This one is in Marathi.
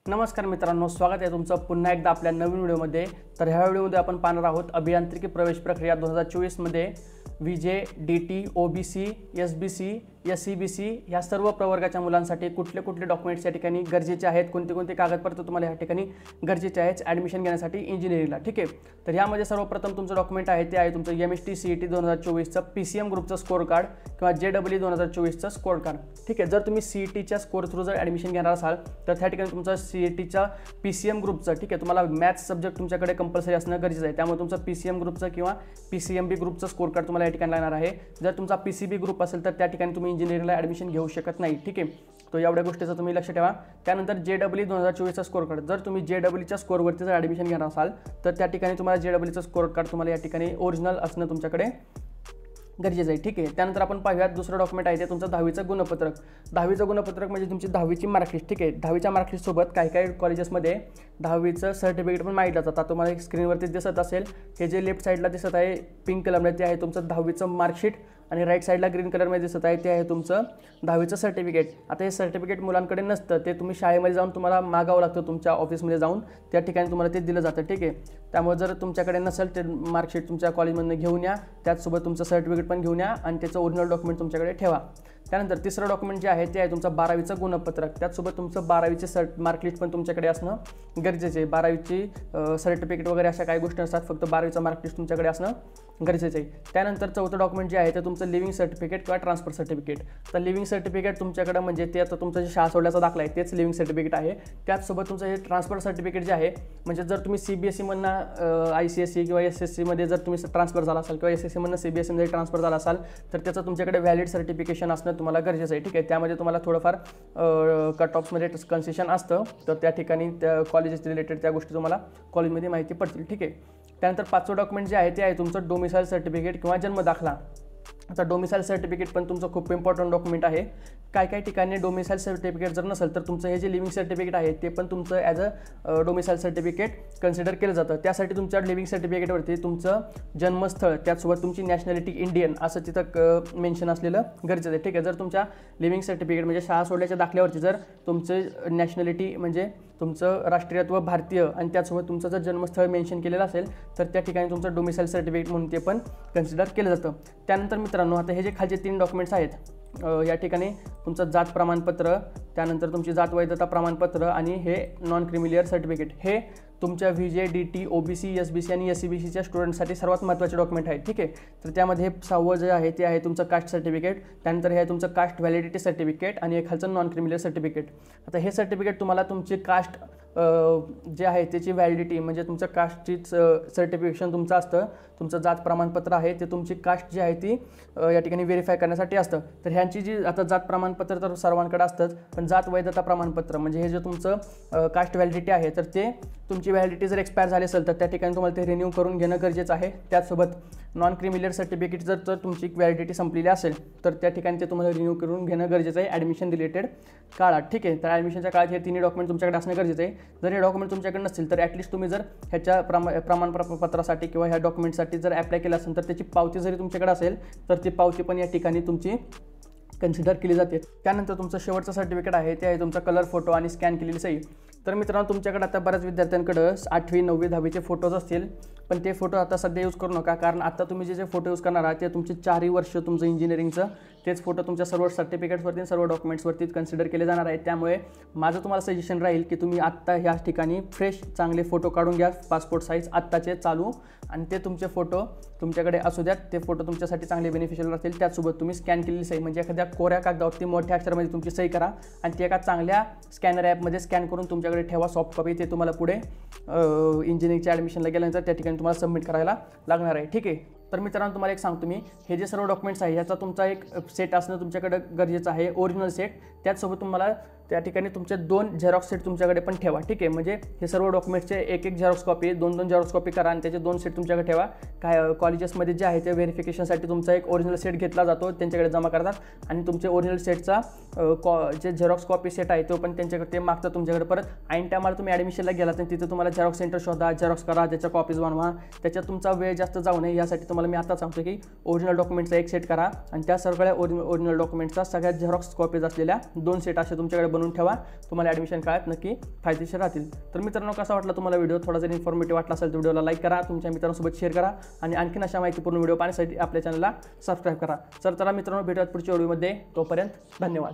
नमस्कार मित्रांनो, स्वागत आहे तुमचं पुन्हा एकदा आपल्या नवीन व्हिडिओमध्ये। तर ह्या व्हिडिओमध्ये आपण पाहणार आहोत अभियांत्रिकी प्रवेश प्रक्रिया 2024 मध्ये विजे, डीटी, ओबीसी, एसबीसी, एससीबीसी या सर्व प्रवर्गाच्या मुलांसाठी कुठले कुठले डॉक्युमेंट्स या ठिकाणी गरजेचे आहेत, कोणते कोणते कागदपत्र तुम्हाला या ठिकाणी गरजेचे आहेत ॲडमिशन घेण्यासाठी इंजिनिअरिंगला। ठीक आहे, तर यामध्ये सर्वप्रथम तुमचं डॉक्युमेंट आहे ते आहे तुमचं एमएसटी सीईटी 2024चं पीसीएम ग्रुपचं स्कोर कार्ड किंवा जेडब्ल्यू 2024चं स्कोर कार्ड। ठीक आहे, जर तुम्ही सीईटीच्या स्कोर थ्रू जर ॲडमिशन घेणार असाल तर त्या ठिकाणी तुमचं सीईटीच्या पीसीएम ग्रुपचं ठीक आहे तुम्हाला मॅथ्स सब्जेक्ट तुमच्याकडे कंपल्सरी असणं गरजेचं आहे। त्यामुळे तुमचं पीसीएम ग्रुपचं किंवा पीसीएमबी ग्रुपचं स्कोर कार्ड तुम्हाला या ठिकाणी लागणार आहे। जर तुमचा पीसीबी ग्रुप असेल तर त्या ठिकाणी तुम्ही इंजिनिअरिंगला ॲडमिशन घेऊ शकत नाही। ठीक आहे, तो एवढ्या गोष्टीचं तुम्ही लक्ष ठेवा। त्यानंतर जेडब्ल्यू 2024चा स्कोर कार्ड, जर तुम्ही जेडब्ल्यूच्या स्कोरवरती जर ॲडमिशन घेणार असाल तर त्या ठिकाणी तुम्हाला जेडब्ल्यूचं स्कोर कार्ड तुम्हाला या ठिकाणी ओरिजिनल असणं तुमच्याकडे गरजेचं आहे। ठीक आहे, त्यानंतर आपण पाहूयात दुसरं डॉक्युमेंट आहे ते तुमचं 10वीचं गुणपत्रक। 10वीचं गुणपत्रक म्हणजे तुमची 10वीची मार्कशीट। ठीक आहे, 10वीच्या मार्कशीटसोबत काही काही कॉलेजेसमध्ये 10वीचं सर्टिफिकेट पण मागितलं जातं। तुम्हाला एक स्क्रीनवरती दिसत असेल, हे जे लेफ्ट साईडला दिसत आहे पिंक कलरमध्ये ते आहे तुमचं 10वीचं मार्कशीट आणि राईट साईडला ग्रीन कलरमध्ये दिसत आहे ते आहे तुमचं 10वीचं सर्टिफिकेट। आता हे सर्टिफिकेट मुलांकडे नसतं, ते तुम्ही शाळेमध्ये जाऊन तुम्हाला मागावं लागतं, तुमच्या ऑफिसमध्ये जाऊन त्या ठिकाणी तुम्हाला ते दिलं जातं। ठीक आहे, त्यामुळे जर तुमच्याकडे नसेल ते मार्कशीट तुमच्या कॉलेजमधून घेऊन या, त्याचसोबत तुमचं सर्टिफिकेट पण घेऊन या आणि त्याचं ओरिजिनल डॉक्युमेंट तुमच्याकडे ठेवा। त्यानंतर तिसरं डॉक्युमेंट जे आहे ते आहे तुमचं 12वीचं गुणपत्रक, त्याचसोबत तुमचं 12वीचे मार्कशीट पण तुमच्याकडे असणं गरजेचं आहे। 12वीची सर्टिफिकेट वगैरे अशा काही गोष्टी असतात, फक्त 12वीचं मार्कशीट तुमच्याकडे असणं गरजेचं आहे। त्यानंतर चौथं डॉक्युमेंट जे आहे ते तुमचं लिव्हिंग सर्टिफिकेट किंवा ट्रान्सफर सर्टिफिकेट। तर लिव्हिंग सर्टिफिकेट तुमच्याकडे म्हणजे ते आता तुमचं जे शाळा सोडल्याचा दाखला आहे तेच लिव्हिंग सर्टिफिकेट आहे। त्याचसोबत तुमचं हे ट्रान्सफर सर्टिफिकेट जे आहे म्हणजे जर तुम्ही सीबीएसई मधनं आयसीएसई किंवा एसएससीमध्ये जर तुम्ही ट्रान्सफर झाला असाल किंवा एसएससी मधनं सीबीएसईमध्ये ट्रान्सफर झाला असाल तर त्याचं तुमच्याकडे व्हॅलिड सर्टिफिकेशन असणं तुम्हाला गरजेचं आहे। ठीक आहे, त्यामध्ये तुम्हाला थोडंफार कट ऑफ्समध्ये कन्सेशन असतं, तर त्या ठिकाणी त्या कॉलेजेस रिलेटेड त्या गोष्टी तुम्हाला कॉलेजमध्ये माहिती पडतील। ठीक आहे, त्यानंतर पाचवं डॉक्युमेंट जे आहे ते आहे तुमचं डोमिसाईल सर्टिफिकेट किंवा जन्मदाखला। आता डोमिसाईल सर्टिफिकेट पण तुमचं खूप इम्पॉर्टंट डॉक्युमेंट आहे। काही ठिकाणी डोमिसाईल सर्टिफिकेट जर नसेल तर तुमचं हे जे लिव्हिंग सर्टिफिकेट आहे ते पण तुमचं as a domicile certificate consider केलं जातं। त्यासाठी तुमच्या लिव्हिंग सर्टिफिकेटवरती तुमचं जन्मस्थळ त्याचसोबत तुमची नॅशनॅलिटी इंडियन असं तिथं मेन्शन असलेलं गरजेचं आहे। ठीक आहे, जर तुमच्या लिव्हिंग सर्टिफिकेट म्हणजे शाळा सोडल्याच्या दाखल्यावरती जर तुमचं नॅशनॅलिटी म्हणजे तुमचं राष्ट्रीयत्व भारतीय आणि त्याचसोबत तुमचं जर जन्मस्थळ मेन्शन केलेलं असेल तर त्या ठिकाणी तुमचं डोमिसाईल सर्टिफिकेट म्हणून ते पण कन्सिडर केलं जातं। त्यानंतर मित्रांनो, आता हे जे खालचे 3 डॉक्युमेंट्स आहेत या ठिकाणी तुमचं जात प्रमाणपत्र, त्यानंतर तुमची जात वैधता प्रमाणपत्र आणि हे नॉन क्रिमिलियर सर्टिफिकेट, हे तुमच्या व्हीजे, डीटी, ओबीसी, एसबीसी आणि एससीबीसीच्या स्टुडंटसाठी सर्वात महत्त्वाचे डॉक्युमेंट आहेत। ठीक आहे, तर त्यामध्ये हे 6वं जे आहे ते आहे तुमचं कास्ट सर्टिफिकेट, त्यानंतर हे आहे तुमचं कास्ट व्हॅलिडिटी सर्टिफिकेट आणि एक खालचं नॉन क्रिमिलियर सर्टिफिकेट। आता हे सर्टिफिकेट तुम्हाला तुमची कास्ट जे आहे त्याची व्हॅलिडिटी म्हणजे तुमचं कास्टचीच सर्टिफिकेशन तुमचं असतं, तुमचं जात प्रमाणपत्र आहे ते तुमची कास्ट जी आहे ती या ठिकाणी व्हेरीफाय करण्यासाठी असतं। तर ह्यांची जी आता जात प्रमाणपत्र तर सर्वांकडे असतंच, पण जात वैधता प्रमाणपत्र म्हणजे हे जे तुमचं कास्ट व्हॅलिडिटी आहे तर ते तुमची व्हॅलिडिटी जर एक्सपायर झाली असेल तर त्या ठिकाणी तुम्हाला ते रिन्यू करून घेणं गरजेचं आहे। त्याचसोबत नॉन क्रिमिलियर सर्टिफिकेट जर तुमची व्हॅलिडिटी संपलेली असेल तर त्या ठिकाणी ते तुम्हाला रिन्यू करून घेणं गरजेचं आहे ॲडमिशन रिलेटेड काळात। ठीक आहे, तर ॲडमिशनच्या काळात हे 3 डॉक्युमेंट तुमच्याकडे असणं गरजेचं आहे। जर हे डॉक्युमेंट तुमच्याकडे नसतील तर ॲटलिस्ट तुम्ही जर ह्याच्या प्रमाणपत्रासाठी किंवा ह्या डॉक्युमेंटसाठी जर ॲप्लाय केलं असेल तर त्याची पावती जरी तुमच्याकडे असेल तर ती पावती पण या ठिकाणी तुमची कन्सिडर केली जाते। त्यानंतर तुमचं शेवटचं सर्टिफिकेट आहे ते आहे तुमचा कलर फोटो आणि स्कॅन केलेली सही। तर मित्रांनो, तुमच्याकडे आता बऱ्याच विद्यार्थ्यांकडं 8वी, 9वी, 10वीचे फोटोज असतील, पण ते फोटो आता सध्या यूज करू नका, कारण आता तुम्ही जे फोटो यूज करणार आहात ते तुमचे 4ही वर्ष तुमचं इंजिनिअरिंगचं तेच फोटो तुमच्या सर्व सर्टिफिकेट्सवरती सर्व डॉक्युमेंट्सवरती कन्सिडर केले जाणार आहेत। त्यामुळे माझं तुम्हाला सजेशन राहील की तुम्ही आत्ता ह्या ठिकाणी फ्रेश चांगले फोटो काढून घ्या, पासपोर्ट साईज आत्ताचे चालू, आणि ते तुमचे फोटो तुमच्याकडे असू द्यात, ते फोटो तुमच्यासाठी चांगले बेनिफिशियल असतील। त्याचसोबत तुम्ही स्कॅन केलेली सही म्हणजे एखाद्या कोऱ्या कागदावरती मोठ्या अक्षरामध्ये तुमची सही करा आणि ती एका चांगल्या स्कॅनर ॲपमध्ये स्कॅन करून तुमच्याकडे ठेवा सॉफ्ट कॉपी, ते तुम्हाला पुढे इंजिनिअरिंगच्या ॲडमिशनला गेल्यानंतर त्या ठिकाणी तुम्हाला सबमिट करायला लागणार आहे। ठीक आहे, तर मित्रांनो तुम्हाला एक सांगतो मी, हे जे सर्व डॉक्युमेंट्स आहे याचा तुमचा एक सेट असणं तुमच्याकडे गरजेचं आहे, ओरिजिनल सेट। त्याचसोबत तुम्हाला त्या ठिकाणी तुमचे 2 झेरॉक्स सेट तुमच्याकडे पण ठेवा। ठीक आहे, म्हणजे हे सर्व डॉक्युमेंट्सचे एक झेरॉक्स कॉपी 2 झेरॉक्स कॉपी करा आणि त्याचे 2 सेट तुमच्याकडे ठेवा। काय कॉलेजेसमध्ये जे आहे ते व्हेरिफिकेशनसाठी तुमचा एक ओरिजिनल सेट घेतला जातो, त्यांच्याकडे जमा करतात आणि तुमचे ओरिजिनल सेटचा जे झेरॉक्स कॉपी सेट आहे तो पण त्यांच्याकडे ते मागतात तुमच्याकडे। परत ऐन टायमाला तुम्ही ॲडमिशनला गेलात आणि तिथे तुम्हाला झेरॉक्स सेंटर शोधा, झेरॉक्स करा, त्याच्या कॉपीज बनवा, त्याच्यात तुमचा वेळ जास्त जाऊ नये यासाठी तुम्हाला मी आता सांगतो की ओरिजिनल डॉक्युमेंटचा एक सेट करा आणि त्या सगळ्या ओरिजिनल डॉक्युमेंटचा सगळ्यात झेरॉक्स कॉपीज असलेल्या 2 सेट असे तुमच्याकडे बनवून ठेवा, तुम्हाला ॲडमिशन काळात नक्की फायदेशीर राहतील. तर मित्रांनो, कसा वाटला तुम्हाला व्हिडिओ? थोडा जर इन्फॉर्मेटिव्ह वाटला असेल तर व्हिडिओला लाईक करा, तुमच्या मित्रांसोबत शेअर करा आणि आणखीन अशा माहितीपूर्ण व्हिडिओ पाहण्यासाठी आपल्या चॅनलला सबस्क्राईब करा. तर चला मित्रांनो, भेटूयात पुढच्या व्हिडिओमध्ये. तोपर्यंत धन्यवाद.